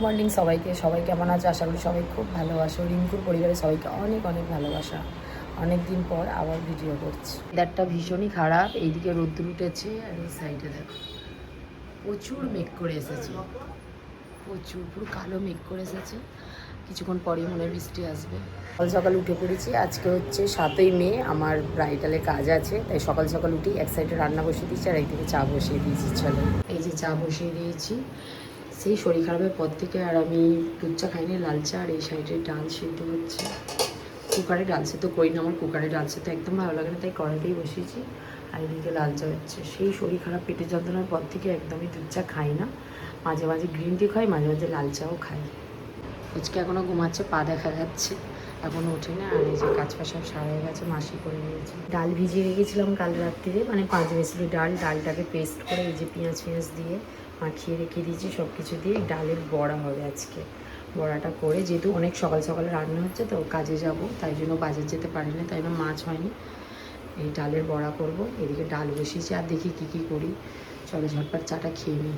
Morning সবাইকে, সবাই কেমন আছে? আশা করি সবাই খুব ভালোবাসো। রিঙ্কুর পরিবারের সবাইকে অনেক অনেক ভালোবাসা। অনেক দিন পর আবার ভিডিও করছি। ওয়েদারটা ভীষণই খারাপ, এইদিকে রোদ্দুর উঠেছে আর এই সাইডে দেখো প্রচুর মেঘ করে এসেছে, প্রচুর পুরো কালো মেঘ করে এসেছে। কিছুক্ষণ পরেই মনে হয় বৃষ্টি আসবে। সকাল সকাল উঠে পড়েছি। আজকে হচ্ছে 7ই মে, আমার ব্রাইডালে কাজ আছে, তাই সকাল সকাল উঠি এক সাইডে রান্না বসিয়ে দিয়েছি আর একদিকে চা বসিয়ে দিয়েছি। চলো, এই যে চা বসিয়ে দিয়েছি। সেই শরীর খারাপের পর থেকে আর আমি দুধ চা খাইনি, লাল চা। আর এই সাইডে ডাল সেদ্ধ হচ্ছে। কুকারে ডাল সেদ্ধ করি না, আমার কুকারে ডাল সেদ্ধ একদম ভালো লাগে না, তাই কড়াইতেই বসিয়েছি। আর এদিকে লাল চা হচ্ছে। সেই শরীর খারাপ পেটের যন্ত্রণার পর থেকে একদমই দুধ চা খাই না। মাঝে মাঝে গ্রিন টি খাই, মাঝে মাঝে লাল চাও খাই। আজকে এখনও ঘুমাচ্ছে, পা দেখা যাচ্ছে, এখনও ওঠে না। আর এই যে কাজ পা সব সারা হয়ে গেছে, মাসি করে নিয়েছে। ডাল ভিজিয়ে রেখেছিলাম কাল রাত্রিরে, মানে 5 মেসলি ডালটাকে পেস্ট করে এই যে পেঁয়াজ দিয়ে মাখিয়ে রেখে দিয়েছি। সব কিছু দিয়ে ডালের বড়া হবে আজকে। বড়াটা করে, যেহেতু অনেক সকাল সকালে রান্না হচ্ছে তো কাজে যাব, তাই জন্য বাজার যেতে পারিনি, তাই জন্য মাছ হয়নি। এই ডালের বড়া করব। এদিকে ডাল বসিয়েছি, আর দেখি কী করি। চলো ঝটপট চাটা খেয়ে নিই।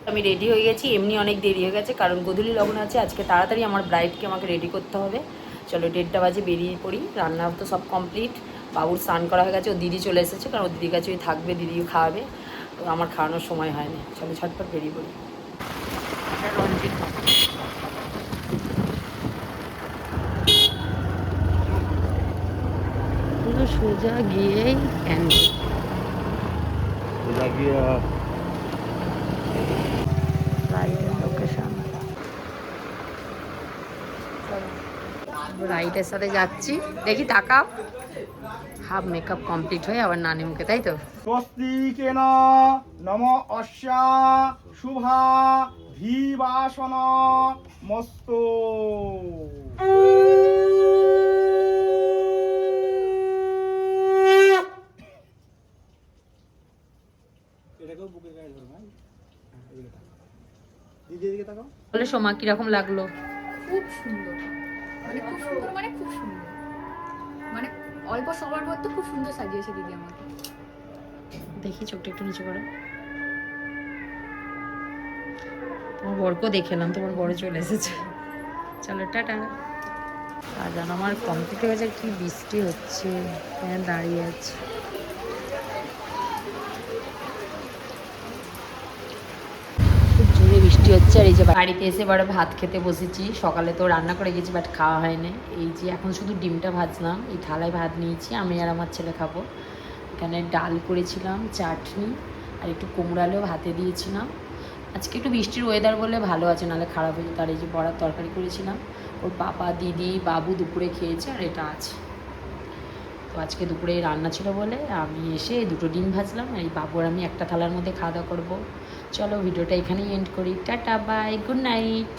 আমি রেডি হয়ে গেছি, এমনি অনেক দেরি হয়ে গেছে কারণ গোধূলি লগ্ন আছে আজকে। তাড়াতাড়ি আমার ব্রাইডকে আমাকে রেডি করতে হবে। চলো 1:30 বাজে বেরিয়ে পড়ি। রান্না তো সব কমপ্লিট, বাবুর স্নান করা হয়ে গেছে, ও দিদি চলে এসেছে, কারণ ওর দিদির কাছে ওই থাকবে, দিদিও খাওয়াবে, তো আমার খাওয়ানোর সময় হয়নি। চলো ঝটপট বেরিয়ে পড়ি। রঞ্জিত পুরো সোজা গিয়েই রাইডের সাথে যাচ্ছি, দেখি তাকাও। হাফ মেকআপ কমপ্লিট হয়ে আবার নানি মুখে, তাই তো। স্বস্তিকেন নম অস্যা শুভা ধীবাসন মস্তু। বলে সোমা কিরকম লাগলো? খুব সুন্দর, মানে খুব সুন্দর, মানে খুব সুন্দর, মানে অল্প সবার মধ্যে খুব সুন্দর সাজিয়েছে দিদি আমাকে। দেখি চোখটা একটু নিচু করো। তোমার বরকেও দেখলাম, তোমার বড় চলে এসেছে। চলো টাটা। আর জানো আমার কমপ্লিট হয়ে গেছে, কি বৃষ্টি হচ্ছে, দাঁড়িয়ে আছে। খুব জোরে বৃষ্টি হচ্ছে। আর এই যে বাড়িতে এসে এবারে ভাত খেতে বসেছি। সকালে তো রান্না করে গেছি, বাট খাওয়া হয়নি। এই যে এখন শুধু ডিমটা ভাজলাম, এই থালায় ভাত নিয়েছি, আমি আর আমার ছেলে খাবো। এখানে ডাল করেছিলাম, চাটনি, আর একটু কুমড়ো আলু ভাতে দিয়েছিলাম। আজকে একটু বৃষ্টির ওয়েদার বলে ভালো আছে, নাহলে খারাপ হয়ে যেত। আর এই যে বড়ার তরকারি করেছিলাম, ওর পাপা, দিদি, বাবু দুপুরে খেয়েছে, আর এটা আছে। তো আজকে দুপুরে রান্না ছিল বলে আমি এসে 2টো ডিম ভাজলাম। এই বাবু আর আমি একটা থালার মধ্যে খাওয়া দাওয়া করবো। চলো ভিডিওটা এখানেই এন্ড করি। Tata, bye, good night.